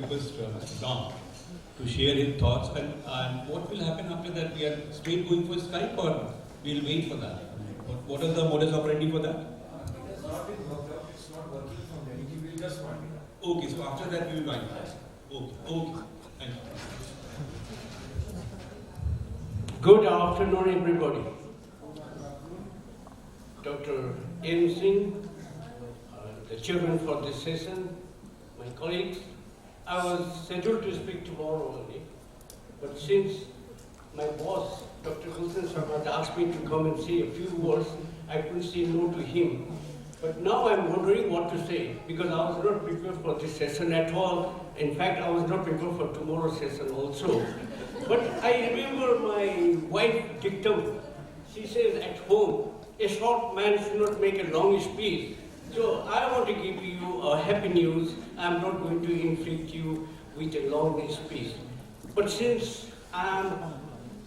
request Mr. Tom to share his thoughts and what will happen after that? We are straight going for Skype or we'll wait for that? What is the modus operandi for that? It has not been worked out, it's not working from Delhi, we will just wind it up. Okay, so after that we will wind it up. Okay, thank you. Good afternoon, everybody. Dr. M. Singh, the chairman for this session, my colleagues. I was scheduled to speak tomorrow only, but since my boss, Dr. Gulshan Sharma, asked me to come and say a few words, I couldn't say no to him. But now I'm wondering what to say, because I was not prepared for this session at all. In fact, I was not prepared for tomorrow's session also. But I remember my wife dictum. She says at home, a short man should not make a long speech. So I want to give you a happy news. I'm not going to inflict you with a long speech. But since I'm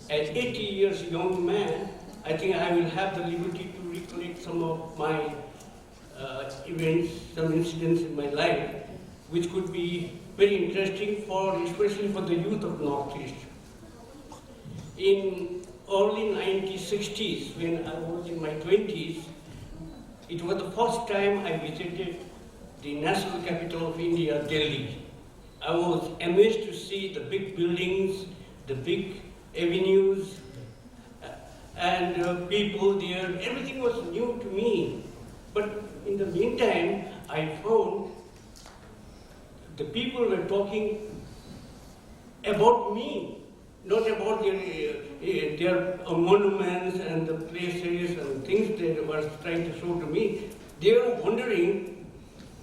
an 80 years young man, I think I will have the liberty to recollect some of my events, some incidents in my life, which could be very interesting especially for the youth of Northeast. In early 1960s, when I was in my 20s, it was the first time I visited the national capital of India, Delhi. I was amazed to see the big buildings, the big avenues, and people there. Everything was new to me. But in the meantime, I found the people were talking about me, not about their monuments and the places and things they were trying to show to me. They were wondering,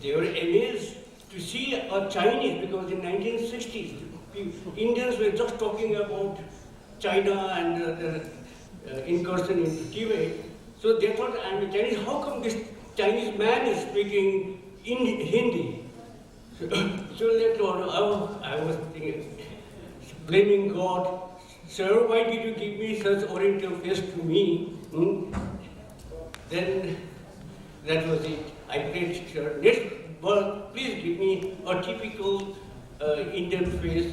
they were amazed to see a Chinese, because in 1960s, Indians were just talking about China and the incursion into Tibet. So they thought, I'm a Chinese, how come this Chinese man is speaking in Hindi? So later on, I was thinking, blaming God, sir, why did you give me such oriental face to me? Then that was it. I prayed, sir, next birth, please give me a typical Indian face,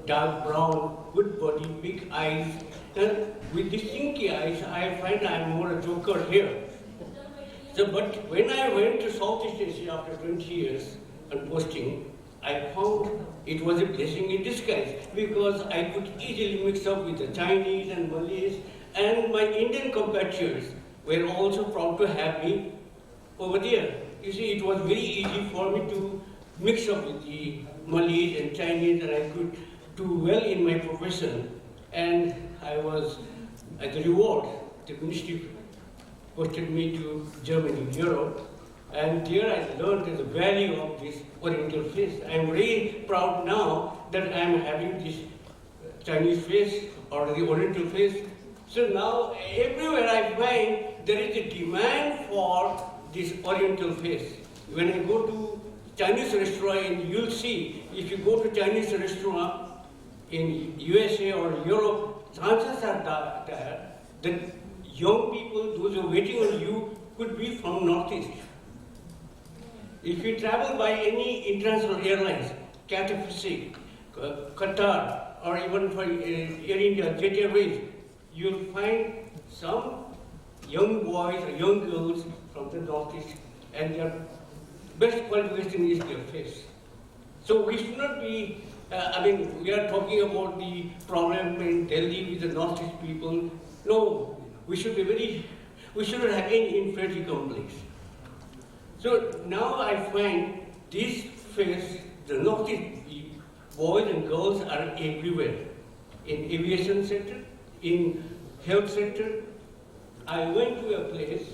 dark brown, good body, big eyes. And with these inky eyes, I find I'm more a joker here. So, but when I went to Southeast Asia after 20 years and posting, I found it was a blessing in disguise, because I could easily mix up with the Chinese and Malays, and my Indian compatriots were also proud to have me over there. You see, it was very easy for me to mix up with the Malays and Chinese, and I could do well in my profession. And I was, as a reward, the ministry posted me to Germany, Europe, and there I learned the value of this oriental face. I am very proud now that I am having this Chinese face or the oriental face. So now everywhere I find there is a demand for this oriental face. When I go to Chinese restaurant, you'll see, if you go to Chinese restaurant in USA or Europe, chances are that young people, those who are waiting on you, could be from Northeast. If you travel by any international airlines, Cathay Pacific, Qatar, or even for Air India, Jet Airways, you'll find some young boys or young girls from the Northeast, and their best qualification is their face. So we should not be, we are talking about the problem in Delhi with the Northeast people. No, we shouldn't have any inferiority complex. So now I find this face, the Northeast boys and girls are everywhere. In aviation sector, in health sector. I went to a place,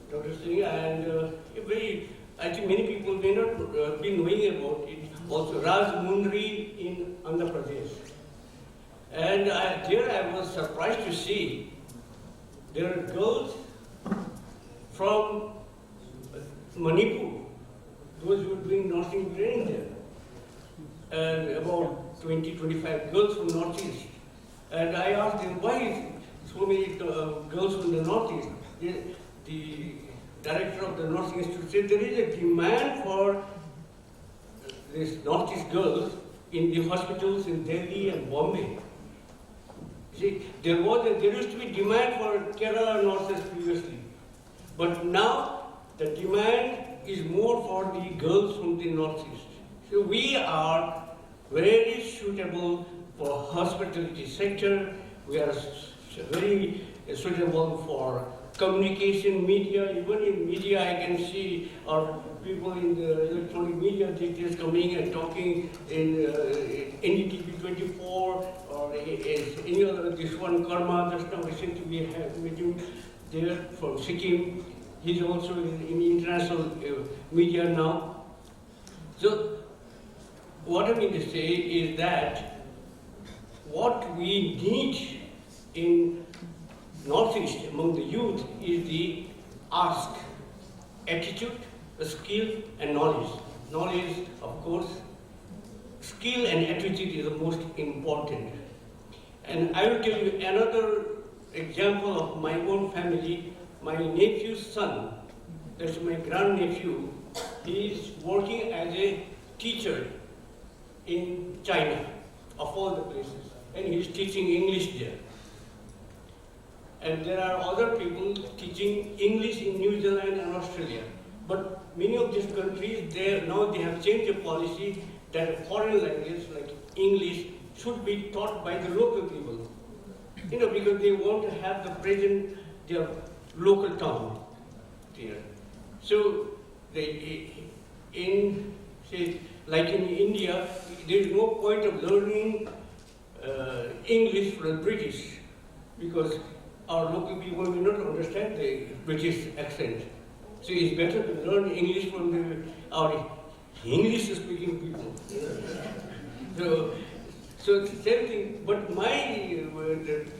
Dr. Singh, and I think many people may not be knowing about it. Also, Rajmundry in Andhra Pradesh. And there I was surprised to see there are girls from Manipur, those who are doing nursing training there, and about 20-25 girls from Northeast. And I asked them, why so many girls from the Northeast? The director of the Nursing Institute said there is a demand for these Northeast girls in the hospitals in Delhi and Bombay. See, there used to be demand for Kerala nurses previously, but now the demand is more for the girls from the Northeast. So we are very suitable for hospitality sector. We are very suitable for communication media. Even in media, I can see our people in the electronic media just coming and talking in NDTV 24 or any other. This one Karma just now recently we have meeting there from Sikkim. He's also in international media now. So what I mean to say is that what we need in Northeast among the youth is the ask, attitude, skill and knowledge. Knowledge, of course, skill and attitude is the most important. And I will tell you another example of my own family. My nephew's son, that's my grandnephew, he is working as a teacher in China, of all the places, and he is teaching English there. And there are other people teaching English in New Zealand and Australia. But many of these countries, they have changed the policy that a foreign language like English should be taught by the local people. You know, because they want to have the present, their local tongue there. So, like in India, there is no point of learning English from the British because our local people will not understand the British accent. So it's better to learn English from our English-speaking people. So same thing. But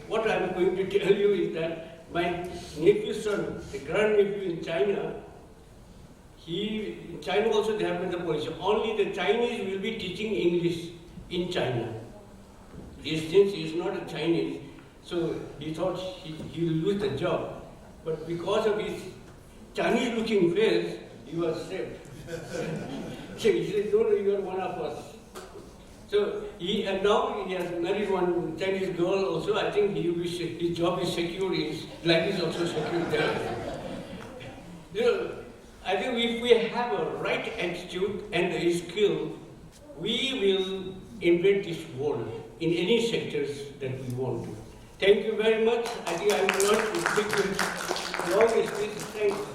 what I'm going to tell you is that my nephew's son, the grandnephew in China, in China also they have made the policy. Only the Chinese will be teaching English in China. Since he is not a Chinese, so he thought he will lose the job. But because of his Chinese-looking face, he was saved. So he said, no, you are one of us. So and now he has married one Chinese girl also. I think his job is secure, his life is also secure there. You know, I think if we have a right attitude and a skill, we will invent this world in any sectors that we want to. Thank you very much. I think I will not speak long speech. Thank you.